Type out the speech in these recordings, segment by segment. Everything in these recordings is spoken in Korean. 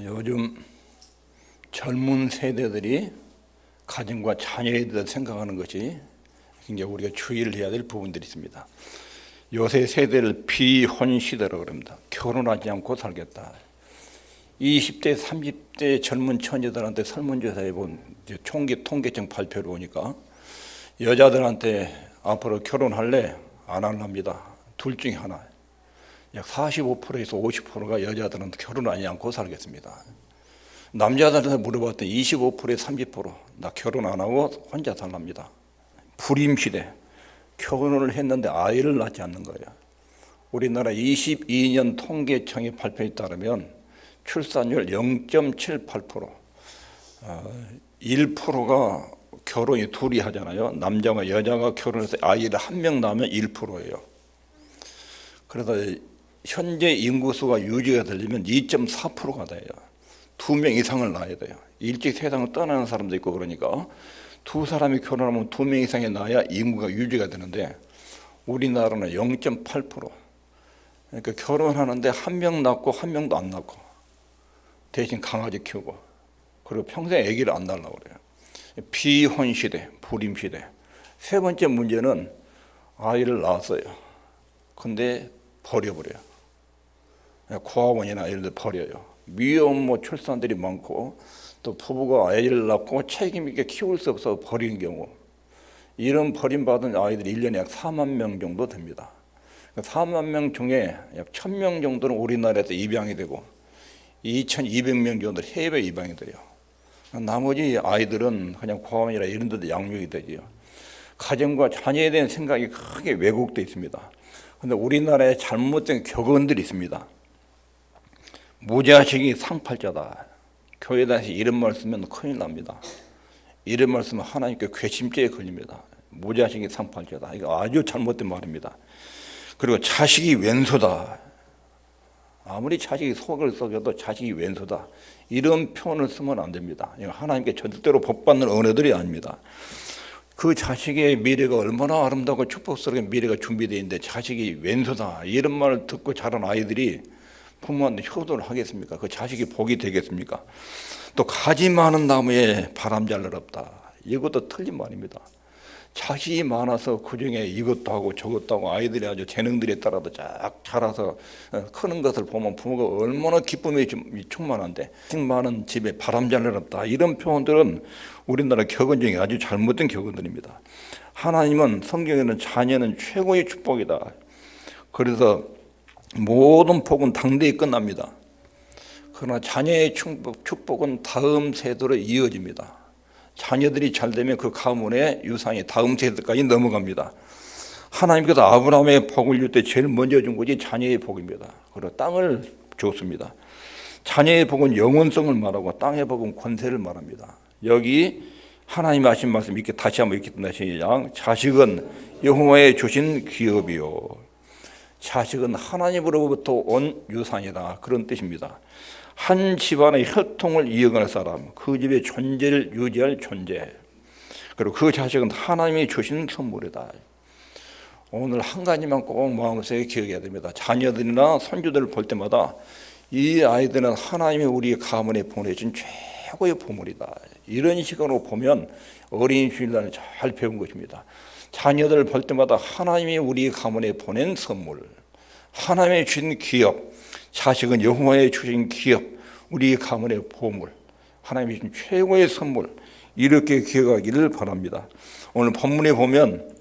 요즘 젊은 세대들이 가정과 자녀에 대해 생각하는 것이 굉장히 우리가 주의를 해야 될 부분들이 있습니다. 요새 세대를 비혼 시대라고 그럽니다. 결혼하지 않고 살겠다. 20대, 30대 젊은 처녀들한테 설문조사해 본 통계청 발표를 보니까 여자들한테 앞으로 결혼할래? 안 할랍니다. 둘 중에 하나. 약 45%에서 50%가 여자들한테 결혼하지 않고 살겠습니다. 남자들한테 물어봤더니 25%에 30%나 결혼 안 하고 혼자 살랍니다. 불임시대. 결혼을 했는데 아이를 낳지 않는 거예요. 우리나라 22년 통계청의 발표에 따르면 출산율 0.78%, 1%가 결혼이 둘이 하잖아요. 남자와 여자가 결혼해서 아이를 한 명 낳으면 1%예요. 그래서 현재 인구수가 유지가 되려면 2.4%가 돼요. 2명 이상을 낳아야 돼요. 일찍 세상을 떠나는 사람도 있고 그러니까 두 사람이 결혼하면 2명 이상이 낳아야 인구가 유지가 되는데 우리나라는 0.8%. 그러니까 결혼하는데 한 명 낳고 한 명도 안 낳고 대신 강아지 키우고 그리고 평생 아기를 안 낳으려고 그래요. 비혼 시대, 불임 시대. 세 번째 문제는 아이를 낳았어요. 근데 버려버려요. 고아원이나 이런 데 버려요. 미혼모 출산들이 많고 또 부부가 아이를 낳고 책임 있게 키울 수 없어서 버리는 경우, 이런 버림받은 아이들이 1년에 약 4만 명 정도 됩니다. 4만 명 중에 약 1,000명 정도는 우리나라에서 입양이 되고 2,200명 정도는 해외 입양이 돼요. 나머지 아이들은 그냥 고아원이나 이런 데도 양육이 되지요. 가정과 자녀에 대한 생각이 크게 왜곡되어 있습니다. 그런데 우리나라에 잘못된 격언들이 있습니다. 무자식이 상팔자다. 교회에서 이런 말 쓰면 큰일 납니다. 이런 말 쓰면 하나님께 괘씸죄에 걸립니다. 무자식이 상팔자다. 이거 아주 잘못된 말입니다. 그리고 자식이 왼수다. 아무리 자식이 속을 썩여도 자식이 왼수다. 이런 표현을 쓰면 안 됩니다. 이거 하나님께 절대로 복받는 언어들이 아닙니다. 그 자식의 미래가 얼마나 아름다고 축복스럽게 미래가 준비되어 있는데 자식이 왼수다. 이런 말을 듣고 자란 아이들이 부모한테 효도를 하겠습니까? 그 자식이 복이 되겠습니까? 또 가지 많은 나무에 바람 잘 날 없다. 이것도 틀린 말입니다. 자식이 많아서 그중에 이것도 하고 저것도 하고 아이들이 아주 재능들에 따라서 쫙 자라서 크는 것을 보면 부모가 얼마나 기쁨이 충만한데 자식 많은 집에 바람 잘 날 없다. 이런 표현들은 우리나라 격언 중에 아주 잘못된 격언들입니다. 하나님은 성경에는 자녀는 최고의 축복이다. 그래서 모든 복은 당대에 끝납니다. 그러나 자녀의 축복은 다음 세대로 이어집니다. 자녀들이 잘 되면 그 가문의 유산이 다음 세대까지 넘어갑니다. 하나님께서 아브라함의 복을 줄 때 제일 먼저 준 것이 자녀의 복입니다. 그리고 땅을 줬습니다. 자녀의 복은 영원성을 말하고 땅의 복은 권세를 말합니다. 여기 하나님이 하신 말씀 이렇게 다시 한번 읽겠습니다. 시작. 자식은 여호와의 주신 기업이요. 자식은 하나님으로부터 온 유산이다. 그런 뜻입니다. 한 집안의 혈통을 이어갈 사람, 그 집의 존재를 유지할 존재. 그리고 그 자식은 하나님이 주신 선물이다. 오늘 한 가지만 꼭 마음속에 기억해야 됩니다. 자녀들이나 손주들을 볼 때마다 이 아이들은 하나님이 우리 가문에 보내준 최고의 보물이다. 이런 식으로 보면 어린이 주일날을 잘 배운 것입니다. 자녀들을 볼 때마다 하나님이 우리 가문에 보낸 선물, 하나님의 주신 기업, 자식은 여호와의 주신 기업, 우리 가문의 보물, 하나님이 주신 최고의 선물, 이렇게 기억하기를 바랍니다. 오늘 본문에 보면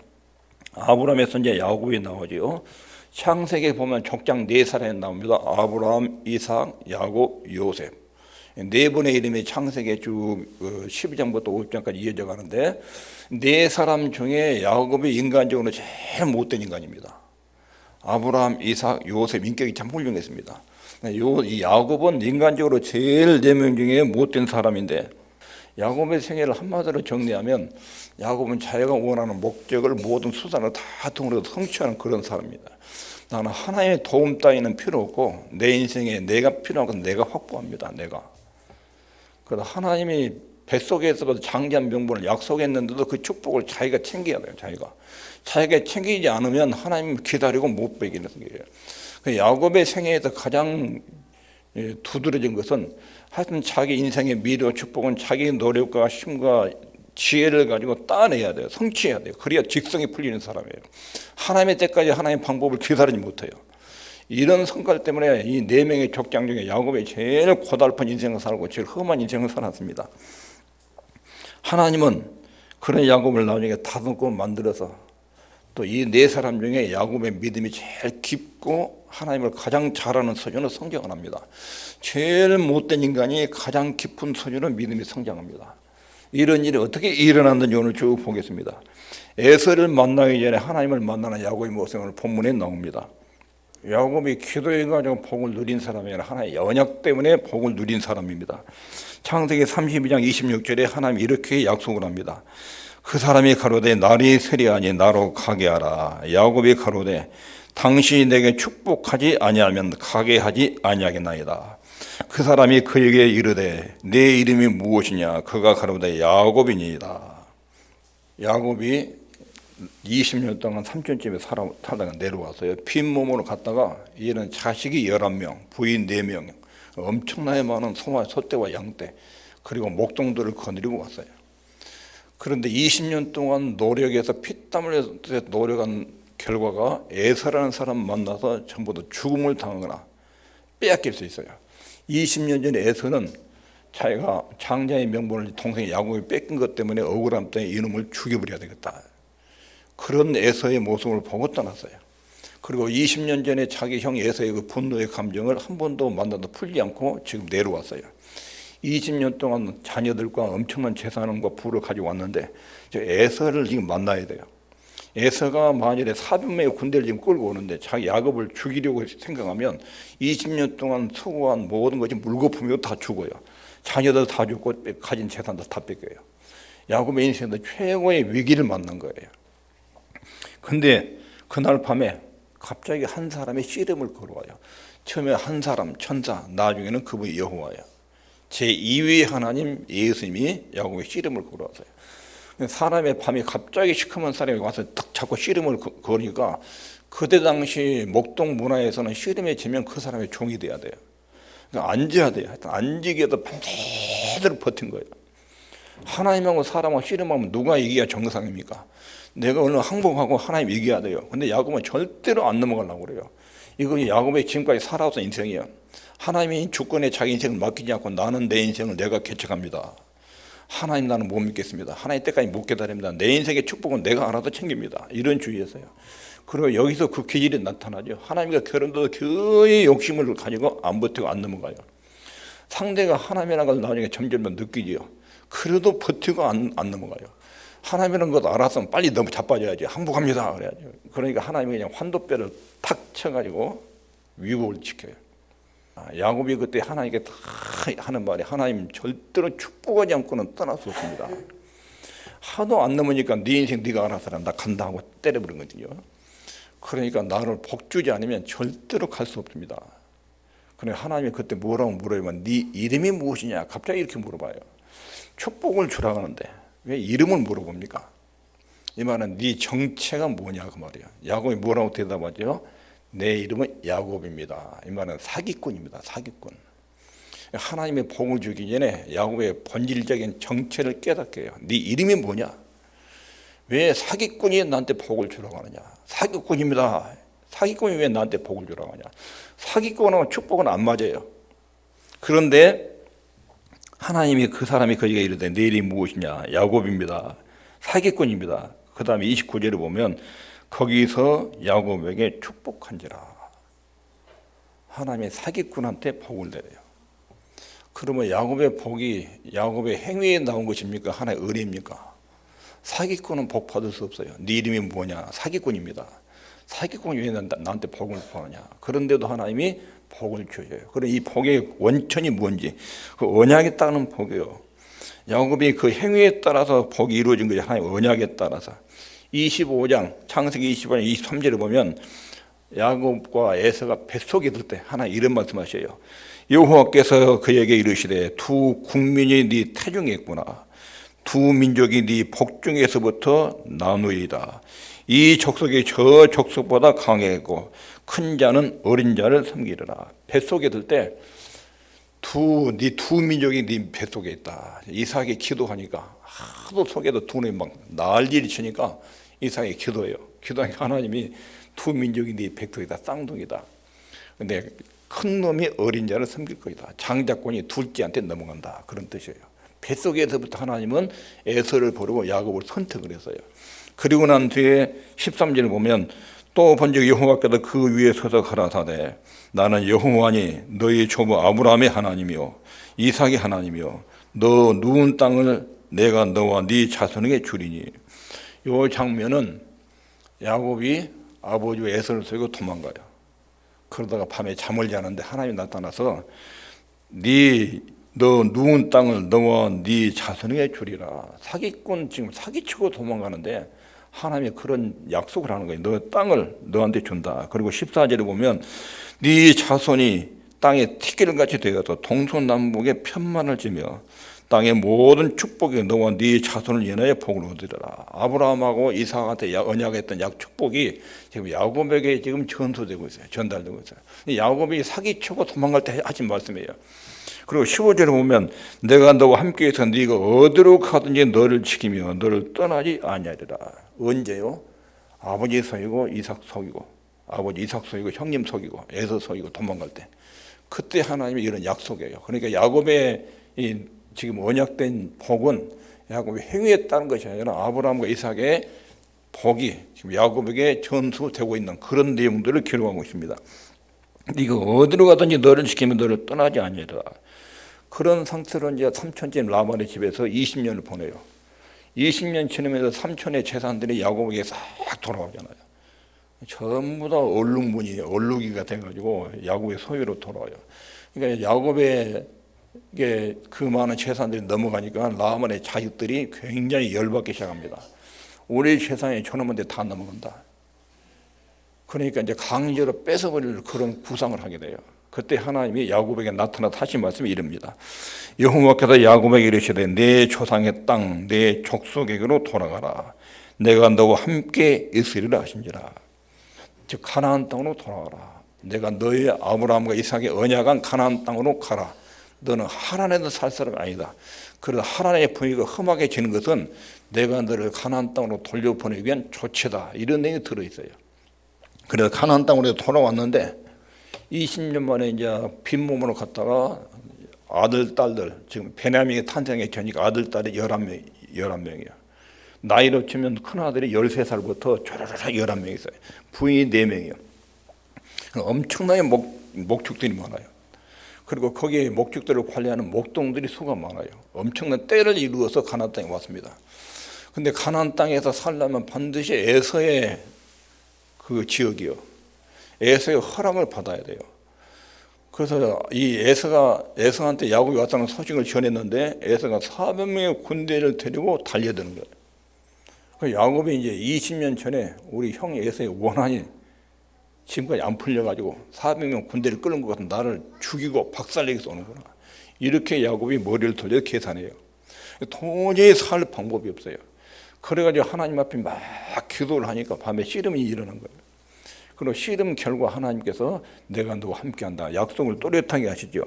아브라함의 손자 야곱이 나오죠. 창세기에 보면 족장 네 사람이 나옵니다. 아브라함, 이삭, 야곱, 요셉. 네 분의 이름이 창세기에 쭉 12장부터 50장까지 이어져 가는데 네 사람 중에 야곱이 인간적으로 제일 못된 인간입니다. 아브라함, 이삭, 요셉 인격이 참 훌륭했습니다. 이 야곱은 인간적으로 제일 4명 중에 못된 사람인데 야곱의 생애를 한마디로 정리하면 야곱은 자기가 원하는 목적을 모든 수단을 다 통해서 성취하는 그런 사람입니다. 나는 하나님의 도움 따위는 필요 없고 내 인생에 내가 필요한 건 내가 확보합니다. 내가. 그래서 하나님이 뱃속에서 장기한 명분을 약속했는데도 그 축복을 자기가 챙겨야 돼요. 자기가 챙기지 않으면 하나님 기다리고 못 베기는 거예요. 야곱의 생애에서 가장 두드러진 것은 하여튼 자기 인생의 미래와 축복은 자기 노력과 힘과 지혜를 가지고 따내야 돼요. 성취해야 돼요. 그래야 직성이 풀리는 사람이에요. 하나님의 때까지 하나님의 방법을 되살리지 못해요. 이런 성깔 때문에 이 네 명의 족장 중에 야곱이 제일 고달픈 인생을 살고 제일 험한 인생을 살았습니다. 하나님은 그런 야곱을 나중에 다듬고 만들어서 또 이 네 사람 중에 야곱의 믿음이 제일 깊고 하나님을 가장 잘 아는 소년으로 성장을 합니다. 제일 못된 인간이 가장 깊은 소년으로 믿음이 성장합니다. 이런 일이 어떻게 일어났는지 오늘 쭉 보겠습니다. 에서를 만나기 전에 하나님을 만나는 야곱의 모습이 오늘 본문에 나옵니다. 야곱이 기도해가지고 복을 누린 사람이 아니라 하나님의 언약 때문에 복을 누린 사람입니다. 창세기 32장 26절에 하나님이 이렇게 약속을 합니다. 그 사람이 가로되 날이 세리하니 나로 가게 하라. 야곱이 가로되 당신이 내게 축복하지 아니하면 가게 하지 아니하겠나이다. 그 사람이 그에게 이르되 내 이름이 무엇이냐. 그가 가로되 야곱이니이다. 야곱이 20년 동안 삼촌집에 살다가 내려왔어요. 빈몸으로 갔다가 이제는 자식이 11명, 부인 4명, 엄청나게 많은 소떼와 양떼, 그리고 목동들을 거느리고 왔어요. 그런데 20년 동안 노력해서 피땀 흘려서 노력한 결과가 에서라는 사람 만나서 전부 다 죽음을 당하거나 빼앗길 수 있어요. 20년 전에 에서는 자기가 장자의 명분을 동생이 야곱이 뺏긴 것 때문에 억울함 때문에 이놈을 죽여버려야 되겠다. 그런 에서의 모습을 보고 떠났어요. 그리고 20년 전에 자기 형 에서의 그 분노의 감정을 한 번도 만나도 풀지 않고 지금 내려왔어요. 20년 동안 자녀들과 엄청난 재산과 부를 가지고 왔는데 저 에서를 지금 만나야 돼요. 에서가 만일에 400명의 군대를 지금 끌고 오는데 자기 야곱을 죽이려고 생각하면 20년 동안 수고한 모든 것이 물거품이고 다 죽어요. 자녀들 다 죽고 가진 재산도 다 뺏겨요. 야곱의 인생에서 최고의 위기를 만난 거예요. 근데 그날 밤에 갑자기 한 사람이 씨름을 걸어와요. 처음에 한 사람 천사, 나중에는 그분이 여호와예요. 제2위 하나님 예수님이 야곱의 씨름을 걸어왔어요. 사람의 밤에 갑자기 시커먼 사람이 와서 딱 잡고 씨름을 거니까 그때 당시 목동 문화에서는 씨름에 지면 그 사람의 종이 돼야 돼요. 그러니까 앉아야 돼요. 하여튼 앉기에 도 밤새도록 버틴 거예요. 하나님하고 사람하고 씨름하면 누가 이겨야 정상입니까? 내가 오늘 항복하고 하나님 이겨야 돼요. 근데 야곱은 절대로 안 넘어가려고 그래요. 이거 야곱의 지금까지 살아왔던 인생이에요. 하나님이 주권에 자기 인생을 맡기지 않고 나는 내 인생을 내가 개척합니다. 하나님 나는 못 믿겠습니다. 하나님 때까지 못 기다립니다. 내 인생의 축복은 내가 알아서 챙깁니다. 이런 주의였어요. 그리고 여기서 그 기질이 나타나죠. 하나님과 결혼도 교의 욕심을 가지고 안 버티고 안 넘어가요. 상대가 하나님이라는 걸 나중에 점점 느끼지요. 그래도 버티고 안 넘어가요. 하나님이라는 것 알았으면 빨리 너무 자빠져야지. 항복합니다. 그래야죠. 그러니까 하나님이 그냥 환도뼈를 탁 쳐가지고 위복을 지켜요. 야곱이 그때 하나님께 다 하는 말이 하나님 절대로 축복하지 않고는 떠날 수 없습니다. 하도 안 넘으니까 네 인생 네가 알아서 나 간다 하고 때려버린 거거든요. 그러니까 나를 복 주지 않으면 절대로 갈 수 없습니다. 그러니까 하나님이 그때 뭐라고 물어보면 네 이름이 무엇이냐 갑자기 이렇게 물어봐요. 축복을 주라고 하는데 왜 이름을 물어봅니까? 이 말은 네 정체가 뭐냐 그 말이야. 야곱이 뭐라고 대답하죠? 내 이름은 야곱입니다. 이 말은 사기꾼입니다. 사기꾼. 하나님의 복을 주기 전에 야곱의 본질적인 정체를 깨닫게 해요. 네 이름이 뭐냐? 왜 사기꾼이 나한테 복을 주라고 하느냐? 사기꾼입니다. 사기꾼이 왜 나한테 복을 주라고 하냐? 사기꾼하고 축복은 안 맞아요. 그런데 하나님이 그 사람이 그에게 이르되 내 이름이 무엇이냐? 야곱입니다. 사기꾼입니다. 그 다음에 29절에 보면 거기서 야곱에게 축복한지라. 하나님의 사기꾼한테 복을 내려요. 그러면 야곱의 복이 야곱의 행위에 나온 것입니까? 하나의 은혜입니까? 사기꾼은 복 받을 수 없어요. 네 이름이 뭐냐? 사기꾼입니다. 사기꾼이 왜 나한테 복을 보느냐? 그런데도 하나님이 복을 줘요. 그럼 이 복의 원천이 뭔지 그 언약에 따른 복이에요. 야곱이 그 행위에 따라서 복이 이루어진 거죠. 하나님 언약에 따라서. 25장 창세기 25장 23절에 보면 야곱과 에서가 뱃속에 있을 때 하나 이런 말씀하셔요. 여호와께서 그에게 이르시되 두 국민이 네 태중에 있구나. 두 민족이 네 복중에서부터 나누이다. 이 족속이 저 족속보다 강하고 큰 자는 어린 자를 섬기리라. 뱃속에 있을 때 두 민족이 네 뱃속에 있다. 이삭이 기도하니까 하도 속에도 두 놈이 막 난리를 치니까 이삭이 기도해요. 기도하니까 하나님이 두 민족이 네 뱃속이다. 쌍둥이다. 근데 큰 놈이 어린 자를 섬길 것이다. 장자권이 둘째한테 넘어간다. 그런 뜻이에요. 뱃속에서부터 하나님은 에서를 버리고 야곱을 선택을 했어요. 그리고 난 뒤에 13절을 보면 또 본즉 여호와께서 그 위에 서서 가라사대 나는 여호와니 너희 조부 아브라함의 하나님이요 이삭의 하나님이요 너 누운 땅을 내가 너와 네 자손에게 주리니. 이 장면은 야곱이 아버지 에서를 속이고 도망가요. 그러다가 밤에 잠을 자는데 하나님이 나타나서 너 누운 땅을 너와 네 자손에게 주리라. 사기꾼 지금 사기치고 도망가는데 하나님이 그런 약속을 하는 거예요. 너 땅을 너한테 준다. 그리고 14절에 보면 네 자손이 땅에 티끌같이 되어서 동서남북에 편만을 지며 땅의 모든 축복이 너와 네 자손을 인하여 복을 얻으리라. 아브라함하고 이삭한테 언약했던 축복이 지금 야곱에게 지금 전수되고 있어요. 전달되고 있어요. 야곱이 사기치고 도망갈 때 하신 말씀이에요. 그리고 15절에 보면 내가 너와 함께해서 네가 어디로 가든지 너를 지키며 너를 떠나지 아니하리라. 언제요? 아버지 속이고 이삭 속이고 아버지 이삭 속이고 형님 속이고 에서 속이고 도망갈 때 그때 하나님이 이런 약속이에요. 그러니까 야곱의 이 지금 언약된 복은 야곱이 행위에 따른 것이 아니라 아브라함과 이삭의 복이 지금 야곱에게 전수되고 있는 그런 내용들을 기록하고 있습니다. 네가 어디로 가든지 너를 지키면 너를 떠나지 아니하리라. 그런 상태로 이제 삼촌집 라반의 집에서 20년을 보내요. 20년 지나면서 삼촌의 재산들이 야곱에게 싹 돌아오잖아요. 전부 다 얼룩이가 돼가지고 야곱의 소유로 돌아와요. 그러니까 야곱의 그 많은 재산들이 넘어가니까 라반의 자식들이 굉장히 열받기 시작합니다. 우리 재산이 저놈한테 다 넘어간다. 그러니까 이제 강제로 뺏어버릴 그런 구상을 하게 돼요. 그때 하나님이 야곱에게 나타나서 하신 말씀이 이릅니다. 여호와께서 야곱에게 이르시되 내 조상의 땅 내 족속에게로 돌아가라. 내가 너와 함께 있으리라 하신지라. 즉 가나안 땅으로 돌아가라. 내가 너의 아브라함과 이삭의 언약한 가나안 땅으로 가라. 너는 하란에서 살 사람이 아니다. 그러나 하란의 분위기가 험하게지는 것은 내가 너를 가나안 땅으로 돌려보내기 위한 조치다. 이런 내용이 들어있어요. 그래서 가나안 땅으로 돌아왔는데 20년 만에 이제 빈몸으로 갔다가 아들, 딸들, 지금 베냐민이 탄생에 전이니까 아들, 딸이 11명이에요. 나이로 치면 큰아들이 13살부터 촤르르 11명이 있어요. 부인이 4명이에요. 엄청나게 목축들이 많아요. 그리고 거기에 목축들을 관리하는 목동들이 수가 많아요. 엄청난 때를 이루어서 가나안 땅에 왔습니다. 근데 가나안 땅에서 살려면 반드시 에서의 그 지역이요. 에서의 허락을 받아야 돼요. 그래서 이 에서한테 야곱이 왔다는 소식을 전했는데 에서가 400명의 군대를 데리고 달려드는 거예요. 그 야곱이 이제 20년 전에 우리 형 에서의 원한이 지금까지 안 풀려가지고 400명 군대를 끌는 것 같은 나를 죽이고 박살내기서 오는구나. 이렇게 야곱이 머리를 돌려 계산해요. 도저히 살 방법이 없어요. 그래가지고 하나님 앞에 막 기도를 하니까 밤에 씨름이 일어난 거예요. 그리고 씨름 결과 하나님께서 내가 너와 함께한다. 약속을 또렷하게 하시죠.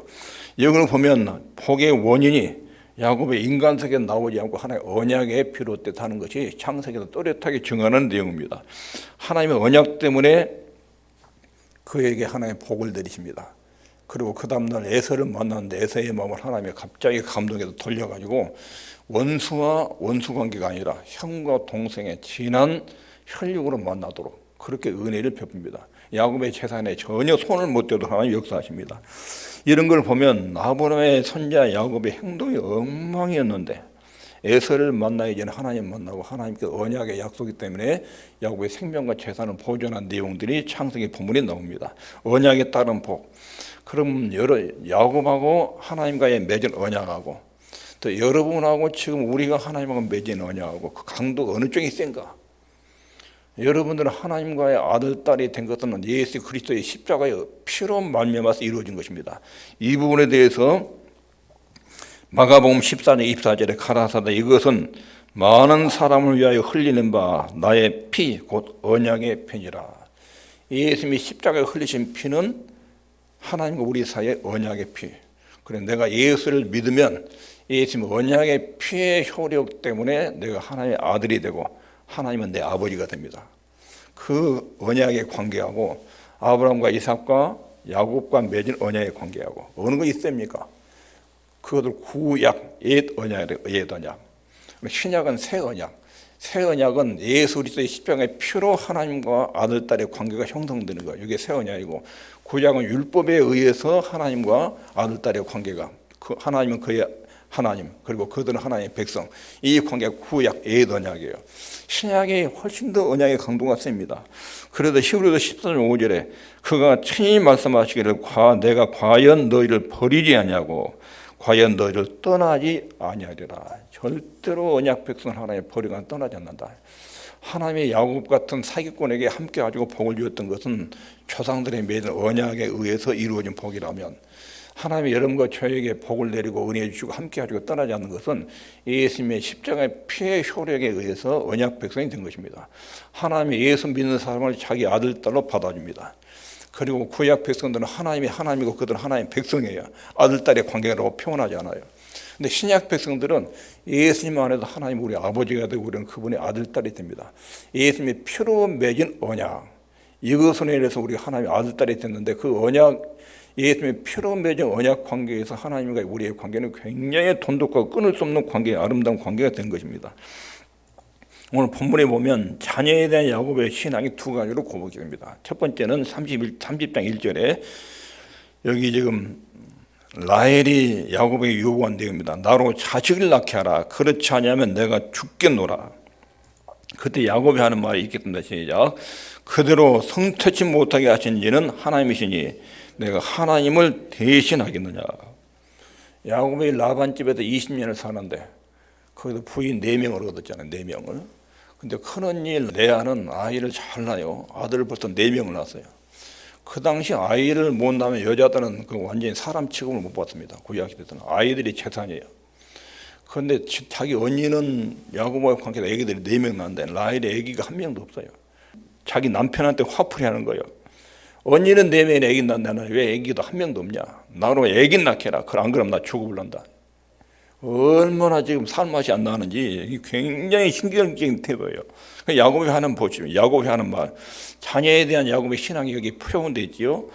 여기를 보면 복의 원인이 야곱의 인간세계에 나오지 않고 하나의 언약에 비롯됐다는 것이 창세기에서 또렷하게 증언하는 내용입니다. 하나님의 언약 때문에 그에게 하나님의 복을 내리십니다. 그리고 그 다음날 에서를 만났는데 에서의 마음을 하나님이 갑자기 감동해서 돌려가지고 원수와 원수 관계가 아니라 형과 동생의 진한 혈육으로 만나도록 그렇게 은혜를 베풉니다. 야곱의 재산에 전혀 손을 못 대도록 하나님 역사하십니다. 이런 걸 보면 아브라함의 손자 야곱의 행동이 엉망이었는데 에서를 만나기 전에 하나님 만나고 하나님께 언약의 약속이기 때문에 야곱의 생명과 재산을 보존한 내용들이 창세기 본문에 나옵니다. 언약에 따른 복. 그럼 야곱하고 하나님과의 맺은 언약하고 또 여러분하고 지금 우리가 하나님하고 맺은 언약하고 그 강도가 어느 쪽이 센가? 여러분들은 하나님과의 아들, 딸이 된 것은 예수 그리스도의 십자가의 피로 말미암아서 이루어진 것입니다. 이 부분에 대해서 마가복음 14장 24절에 가라사대 이것은 많은 사람을 위하여 흘리는 바 나의 피 곧 언약의 피니라. 예수님이 십자가에 흘리신 피는 하나님과 우리 사이의 언약의 피. 그래 내가 예수를 믿으면 예수님 언약의 피의 효력 때문에 내가 하나님의 아들이 되고 하나님은 내 아버지가 됩니다. 그 언약의 관계하고 아브라함과 이삭과 야곱과 맺은 언약의 관계하고 어느 거 있습니까? 그것을 구약, 옛 언약이래요. 옛 언약. 신약은 새 언약. 새 언약은 예수 그리스도의 십자가의 피로 하나님과 아들, 딸의 관계가 형성되는 거예요. 이게 새 언약이고, 구약은 율법에 의해서 하나님과 아들, 딸의 관계가, 하나님은 그의 하나님, 그리고 그들은 하나님의 백성. 이 관계가 구약, 옛 언약이에요. 신약이 훨씬 더 언약의 강도가 셉니다. 그래도 히브리서 14장 5절에 그가 친히 말씀하시기를 내가 과연 너희를 버리지 아니하고 과연 너희를 떠나지 아니하리라. 절대로 언약 백성을 하나님 버리거나 떠나지 않는다. 하나님의 야곱 같은 사기꾼에게 함께 가지고 복을 주었던 것은 조상들의 맺은 언약에 의해서 이루어진 복이라면, 하나님의 여러분과 저에게 복을 내리고 은혜 주시고 함께 가지고 떠나지 않는 것은 예수님의 십자가의 피의 효력에 의해서 언약 백성이 된 것입니다. 하나님의 예수 믿는 사람을 자기 아들, 딸로 받아줍니다. 그리고 구약 백성들은 하나님이 하나님이고 그들은 하나님의 백성이에요. 아들, 딸의 관계라고 표현하지 않아요. 근데 신약 백성들은 예수님 안에서 하나님 우리 아버지가 되고 우리는 그분의 아들, 딸이 됩니다. 예수님의 피로 맺은 언약, 이것으로 인해서 우리가 하나님의 아들, 딸이 됐는데, 그 언약, 예수님의 피로 맺은 언약 관계에서 하나님과 우리의 관계는 굉장히 돈독하고 끊을 수 없는 관계, 아름다운 관계가 된 것입니다. 오늘 본문에 보면 자녀에 대한 야곱의 신앙이 두 가지로 고백이 됩니다. 첫 번째는 30장 1절에 여기 지금 라헬이 야곱에게 요구한 내용입니다. 나로 자식을 낳게 하라. 그렇지 않으면 내가 죽겠노라. 그때 야곱이 하는 말이 있겠습니다. 시작. 그대로 성취치 못하게 하신 이는 하나님이시니 내가 하나님을 대신하겠느냐. 야곱이 라반 집에서 20년을 사는데 거기서 부인 4명을 얻었잖아요. 4명을. 근데 큰언니 레아는 아이를 잘 낳아요. 아들을 벌써 4명을 낳았어요. 그 당시 아이를 못 낳으면 여자들은 그 완전히 사람 취급을 못 받습니다. 구약시대에서는 아이들이 재산이에요. 그런데 자기 언니는 야곱과의 관계가 애기들이 4명 낳는데 라헬의 애기가 1명도 없어요. 자기 남편한테 화풀이 하는 거예요. 언니는 4명의 애기 낳는다는 왜 애기도 1명도 없냐. 나로 애기 낳게 해라. 안 그러면 나 죽어버린다. 얼마나 지금 살맛이 안 나는지 굉장히 신경적인 태도예요. 야곱이 하는 보시면 야곱이 하는 말, 자녀에 대한 야곱의 신앙이 여기 표현되어 있지요.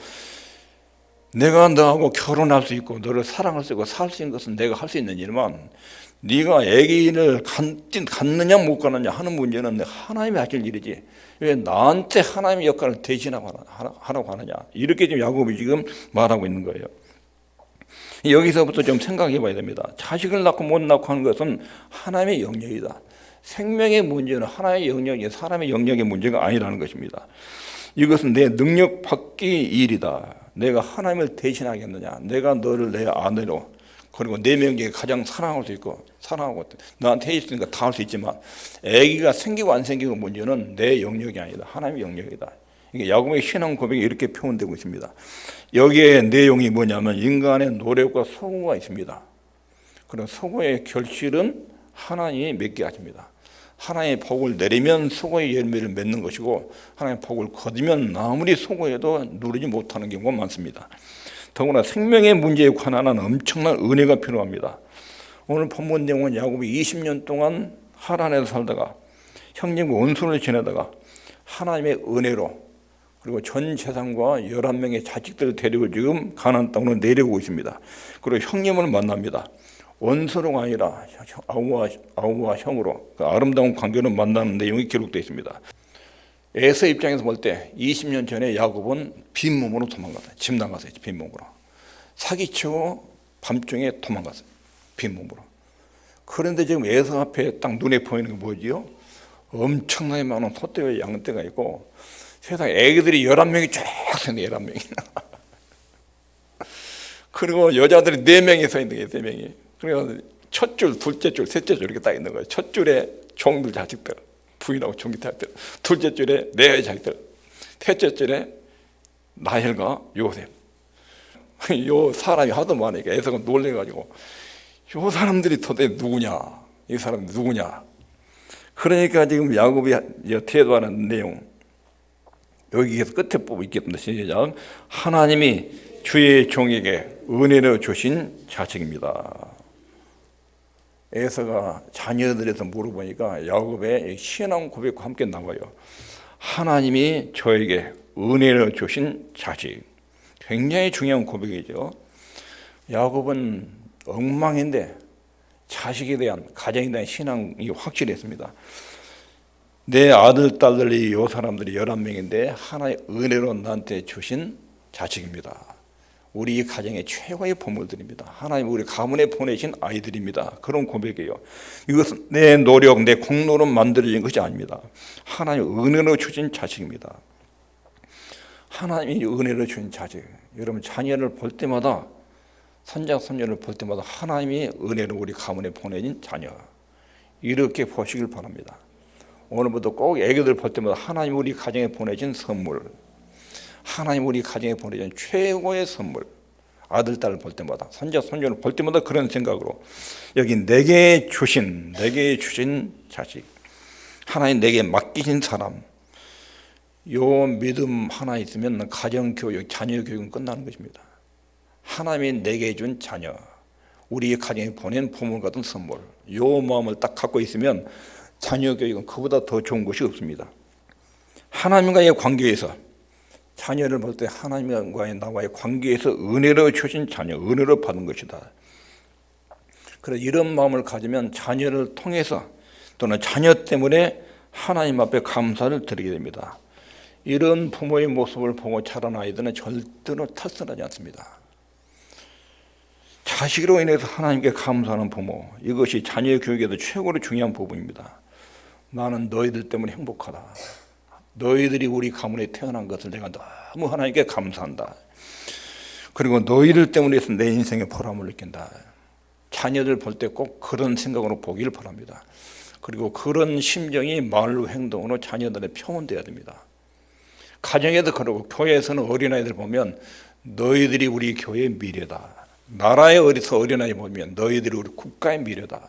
내가 너하고 결혼할 수 있고 너를 사랑할 수 있고 살 수 있는 것은 내가 할 수 있는 일만, 네가 아기를 갖느냐 못 갖느냐 하는 문제는 하나님이 하실 일이지 왜 나한테 하나님의 역할을 대신하라고 하느냐. 이렇게 지금 야곱이 지금 말하고 있는 거예요. 여기서부터 좀 생각해 봐야 됩니다. 자식을 낳고 못 낳고 하는 것은 하나님의 영역이다. 생명의 문제는 하나의 영역이 사람의 영역의 문제가 아니라는 것입니다. 이것은 내 능력 밖의 일이다. 내가 하나님을 대신하겠느냐. 내가 너를 내 아내로, 그리고 4명 중에 가장 사랑할 수 있고 사랑하고 너한테 있으니까 다 할 수 있지만 아기가 생기고 안 생기고 문제는 내 영역이 아니다. 하나님의 영역이다. 이게 야곱의 신앙 고백이 이렇게 표현되고 있습니다. 여기에 내용이 뭐냐면 인간의 노력과 소고가 있습니다. 그런 소고의 결실은 하나님이 맺게 하십니다. 하나님의 복을 내리면 소고의 열매를 맺는 것이고 하나님의 복을 거두면 아무리 소고해도 누리지 못하는 경우가 많습니다. 더구나 생명의 문제에 관한 엄청난 은혜가 필요합니다. 오늘 본문 내용은 야곱이 20년 동안 하란에서 살다가 형님과 원수를 지내다가 하나님의 은혜로 그리고 전 재산과 11명의 자식들을 데리고 지금 가나안 땅으로 내려오고 있습니다. 그리고 형님을 만납니다. 원수로가 아니라 아우와 형으로 그 아름다운 관계로 만나는 내용이 기록되어 있습니다. 에서 입장에서 볼 때 20년 전에 야곱은 빈몸으로 도망갔어요. 집 나갔어요. 빈몸으로. 사기치고 밤중에 도망갔어요. 빈몸으로. 그런데 지금 에서 앞에 딱 눈에 보이는 게 뭐지요? 엄청나게 많은 소떼와 양떼가 있고 세상에 애기들이 11명이 쫙 서있는 11명이. 그리고 여자들이 4명이 서 있는 거예요. 4명이. 그래서 첫 줄, 둘째 줄, 셋째 줄 이렇게 딱 있는 거예요. 첫 줄에 종들 자식들, 부인하고 종기 자식들. 둘째 줄에 레아의 자식들. 셋째 줄에 라헬과 요셉. 요 사람이 하도 많으니까 에서가 놀래가지고 요 사람들이 도대체 누구냐? 이 사람이 누구냐? 그러니까 지금 야곱이 태도하는 내용 여기에서 끝에 보고 있겠습니다. 시작. 하나님이 주의 종에게 은혜로 주신 자식입니다. 에서가 자녀들에서 물어보니까 야곱의 신앙 고백과 함께 나와요. 하나님이 저에게 은혜로 주신 자식. 굉장히 중요한 고백이죠. 야곱은 엉망인데 자식에 대한, 가정에 대한 신앙이 확실했습니다. 내 아들, 딸들이 요 사람들이 11명인데 하나의 은혜로 나한테 주신 자식입니다. 우리 가정의 최고의 보물들입니다. 하나님 우리 가문에 보내신 아이들입니다. 그런 고백이에요. 이것은 내 노력, 내 공로로 만들어진 것이 아닙니다. 하나님 은혜로 주신 자식입니다. 하나님이 은혜로 주신 자식. 여러분 자녀를 볼 때마다, 손자 손녀를 볼 때마다 하나님이 은혜로 우리 가문에 보내진 자녀, 이렇게 보시길 바랍니다. 오늘부터 꼭 애기들 볼 때마다 하나님 우리 가정에 보내진 선물, 하나님 우리 가정에 보내준 최고의 선물, 아들, 딸을 볼 때마다, 손자, 손녀를 볼 때마다 그런 생각으로 여기 내게 주신 자식, 하나님 내게 맡기신 사람, 요 믿음 하나 있으면 가정교육, 자녀교육은 끝나는 것입니다. 하나님이 내게 준 자녀, 우리 가정에 보낸 보물 같은 선물, 요 마음을 딱 갖고 있으면 자녀교육은 그보다 더 좋은 것이 없습니다. 하나님과의 관계에서, 자녀를 볼 때 하나님과의 나와의 관계에서 은혜로 주신 자녀, 은혜로 받은 것이다. 그래서 이런 마음을 가지면 자녀를 통해서 또는 자녀 때문에 하나님 앞에 감사를 드리게 됩니다. 이런 부모의 모습을 보고 자란 아이들은 절대로 탈선하지 않습니다. 자식으로 인해서 하나님께 감사하는 부모, 이것이 자녀의 교육에도 최고로 중요한 부분입니다. 나는 너희들 때문에 행복하다. 너희들이 우리 가문에 태어난 것을 내가 너무 하나님께 감사한다. 그리고 너희들 때문에 내 인생의 보람을 느낀다. 자녀들 볼 때 꼭 그런 생각으로 보기를 바랍니다. 그리고 그런 심정이 말로 행동으로 자녀들에 표현되어야 됩니다. 가정에도 그러고 교회에서는 어린아이들 보면 너희들이 우리 교회의 미래다. 나라에 어디서 어린아이 보면 너희들이 우리 국가의 미래다.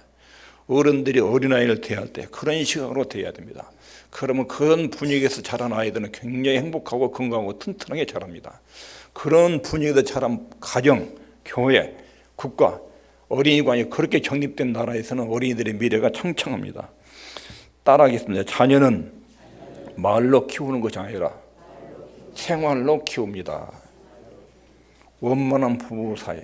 어른들이 어린아이를 대할 때 그런 시각으로 대해야 됩니다. 그러면 그런 분위기에서 자란 아이들은 굉장히 행복하고 건강하고 튼튼하게 자랍니다. 그런 분위기에서 자란 가정, 교회, 국가, 어린이관이 그렇게 정립된 나라에서는 어린이들의 미래가 창창합니다. 따라하겠습니다. 자녀는 말로 키우는 것이 아니라 생활로 키웁니다. 원만한 부부 사이,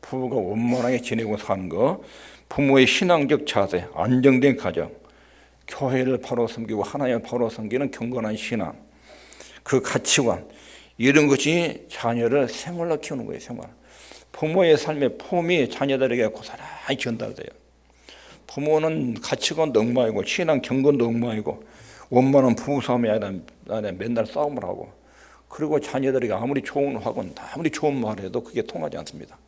부부가 원만하게 지내고 사는 것, 부모의 신앙적 자세, 안정된 가정, 교회를 바로 섬기고 하나님을 바로 섬기는 경건한 신앙, 그 가치관, 이런 것이 자녀를 생활로 키우는 거예요. 생활. 부모의 삶의 폼이 자녀들에게 고스란히 전달돼요. 부모는 가치관도 엉망이고 신앙 경건도 엉망이고 원만한 부부싸움이 아니라 맨날 싸움을 하고, 그리고 자녀들에게 아무리 좋은 학원, 아무리 좋은 말을 해도 그게 통하지 않습니다.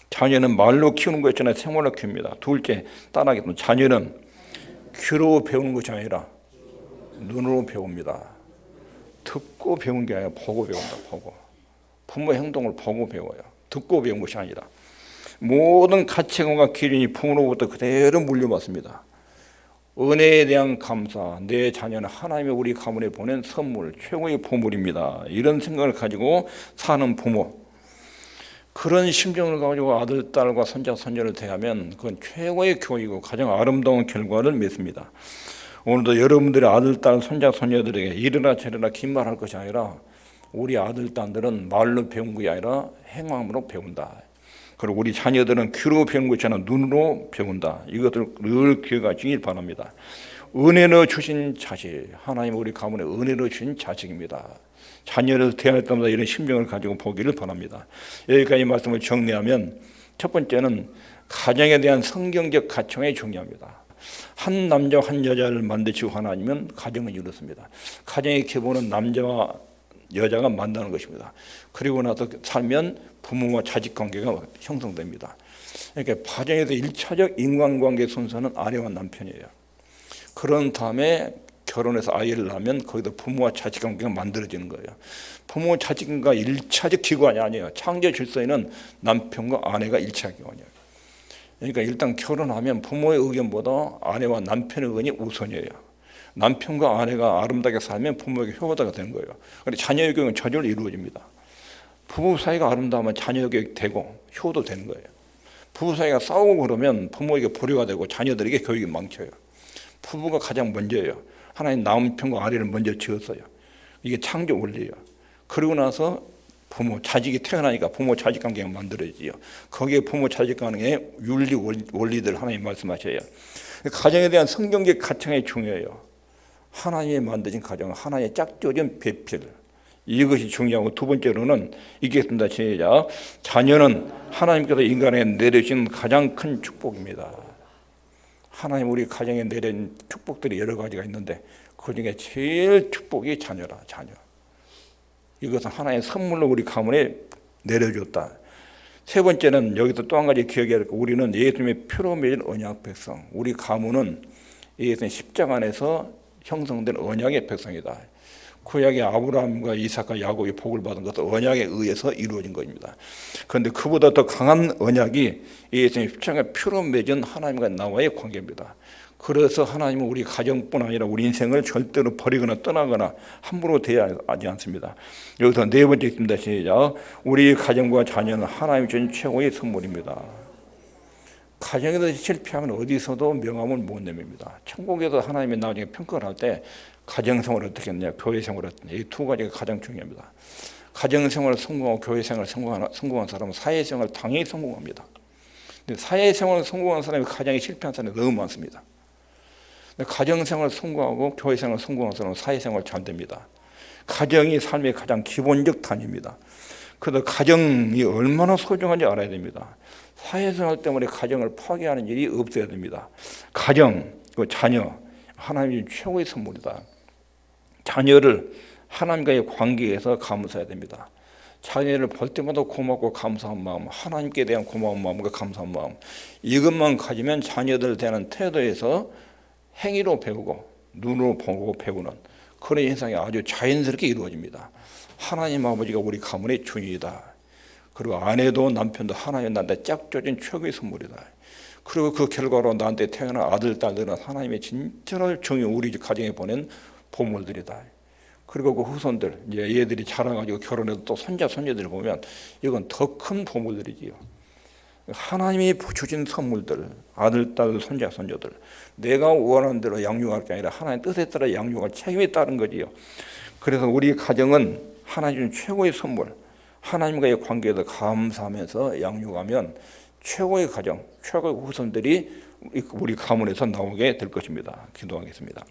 자녀는 말로 키우는 것 있잖아요. 생활로 키웁니다. 둘째, 따라하겠습니다. 자녀는 귀로 배우는 것이 아니라 눈으로 배웁니다. 듣고 배운 게 아니라 보고 배운다. 보고. 부모의 행동을 보고 배워요. 듣고 배운 것이 아니라. 모든 가치관과 기준이 부모로부터 그대로 물려받습니다. 은혜에 대한 감사, 내 자녀는 하나님이 우리 가문에 보낸 선물, 최고의 보물입니다. 이런 생각을 가지고 사는 부모, 그런 심정을 가지고 아들, 딸과 손자, 손녀를 대하면 그건 최고의 교육이고 가장 아름다운 결과를 맺습니다. 오늘도 여러분들의 아들, 딸, 손자, 손녀들에게 이래라 저래라 긴 말할 것이 아니라 우리 아들, 딸들은 말로 배운 것이 아니라 행함으로 배운다. 그리고 우리 자녀들은 귀로 배운 것이 아니라 눈으로 배운다. 이것을 늘 기억하시길 바랍니다. 은혜로 주신 자식, 하나님 우리 가문에 은혜로 주신 자식입니다. 자녀를 대할 때마다 이런 심정을 가지고 보기를 바랍니다. 여기까지 말씀을 정리하면, 첫 번째는 가정에 대한 성경적 가치관이 중요합니다. 한 남자와 한 여자를 만드시고 하나님은 가정을 이루었습니다. 가정의 기본은 남자와 여자가 만나는 것입니다. 그리고 나서 살면 부모와 자식 관계가 형성됩니다. 그러니까 가정에서 1차적 인간관계 순서는 아내와 남편이에요. 그런 다음에 결혼해서 아이를 낳으면 거기다 부모와 자식 관계가 만들어지는 거예요. 부모 자식과 1차적 기관이 아니에요. 창조 질서에는 남편과 아내가 1차 기관이에요. 그러니까 일단 결혼하면 부모의 의견보다 아내와 남편의 의견이 우선이에요. 남편과 아내가 아름답게 살면 부모에게 효도가 되는 거예요. 그런데 자녀의 경우는 저절로 이루어집니다. 부부 사이가 아름다우면 자녀에게 되고 효도 되는 거예요. 부부 사이가 싸우고 그러면 부모에게 불효가 되고 자녀들에게 교육이 망쳐요. 부부가 가장 먼저예요. 하나님 남편과 아내를 먼저 지었어요. 이게 창조 원리예요. 그러고 나서 부모 자식이 태어나니까 부모 자식 관계가 만들어지죠. 거기에 부모 자식 관계의 윤리 원리들 하나님 말씀하셔요. 가정에 대한 성경적 가창이 중요해요. 하나님이 만드신 가정, 하나님의 짝조진 배필, 이것이 중요하고, 두 번째로는 읽겠습니다. 시작. 자녀는 하나님께서 인간에 내려주신 가장 큰 축복입니다. 하나님 우리 가정에 내린 축복들이 여러 가지가 있는데 그중에 제일 축복이 자녀라. 자녀. 이것은 하나의 선물로 우리 가문에 내려줬다. 세 번째는 여기서 또 한 가지 기억해야 할 거, 우리는 예수님의 피로 맺은 언약 백성. 우리 가문은 예수님 십자가 안에서 형성된 언약의 백성이다. 구약의 아브라함과 이삭과 야곱이 복을 받은 것은 언약에 의해서 이루어진 것입니다. 그런데 그보다 더 강한 언약이 예수님 십자가의 피로 맺은 하나님과 나와의 관계입니다. 그래서 하나님은 우리 가정뿐 아니라 우리 인생을 절대로 버리거나 떠나거나 함부로 대하지 않습니다. 여기서 네 번째 있습니다. 시작. 우리 가정과 자녀는 하나님이 주신 최고의 선물입니다. 가정에서 실패하면 어디서도 명함을 못 내밉니다. 천국에서 하나님이 나중에 평가를 할 때 가정생활을 어떻게 했느냐, 교회생활을 어떻게 했느냐, 이 두 가지가 가장 중요합니다. 가정생활을 성공하고 교회생활을 성공한 사람은 사회생활 당연히 성공합니다. 근데 사회생활을 성공한 사람이 가정에 실패한 사람이 너무 많습니다. 가정생활 성공하고 교회생활 성공한 사람은 사회생활 잘 됩니다. 가정이 삶의 가장 기본적 단위입니다. 그래서 가정이 얼마나 소중한지 알아야 됩니다. 사회생활 때문에 가정을 파괴하는 일이 없어야 됩니다. 가정, 자녀, 하나님이 최고의 선물이다. 자녀를 하나님과의 관계에서 감사해야 됩니다. 자녀를 볼 때마다 고맙고 감사한 마음, 하나님께 대한 고마운 마음과 감사한 마음, 이것만 가지면 자녀들 대한 태도에서 행위로 배우고 눈으로 보고 배우는 그런 현상이 아주 자연스럽게 이루어집니다. 하나님 아버지가 우리 가문의 주인이다. 그리고 아내도 남편도 하나님 나한테 짝조진 최고의 선물이다. 그리고 그 결과로 나한테 태어난 아들, 딸들은 하나님의 진짜로 정의 우리 가정에 보낸 보물들이다. 그리고 그 후손들, 이제 얘들이 자라가지고 결혼해도 또 손자, 손녀들을 보면 이건 더 큰 보물들이지요. 하나님이 주신 선물들, 아들, 딸, 손자, 손녀들, 내가 원하는 대로 양육할 게 아니라 하나님 뜻에 따라 양육할 책임이 따른 거지요. 그래서 우리 가정은 하나님 최고의 선물, 하나님과의 관계에서 감사하면서 양육하면 최고의 가정, 최고의 후손들이 우리 가문에서 나오게 될 것입니다. 기도하겠습니다.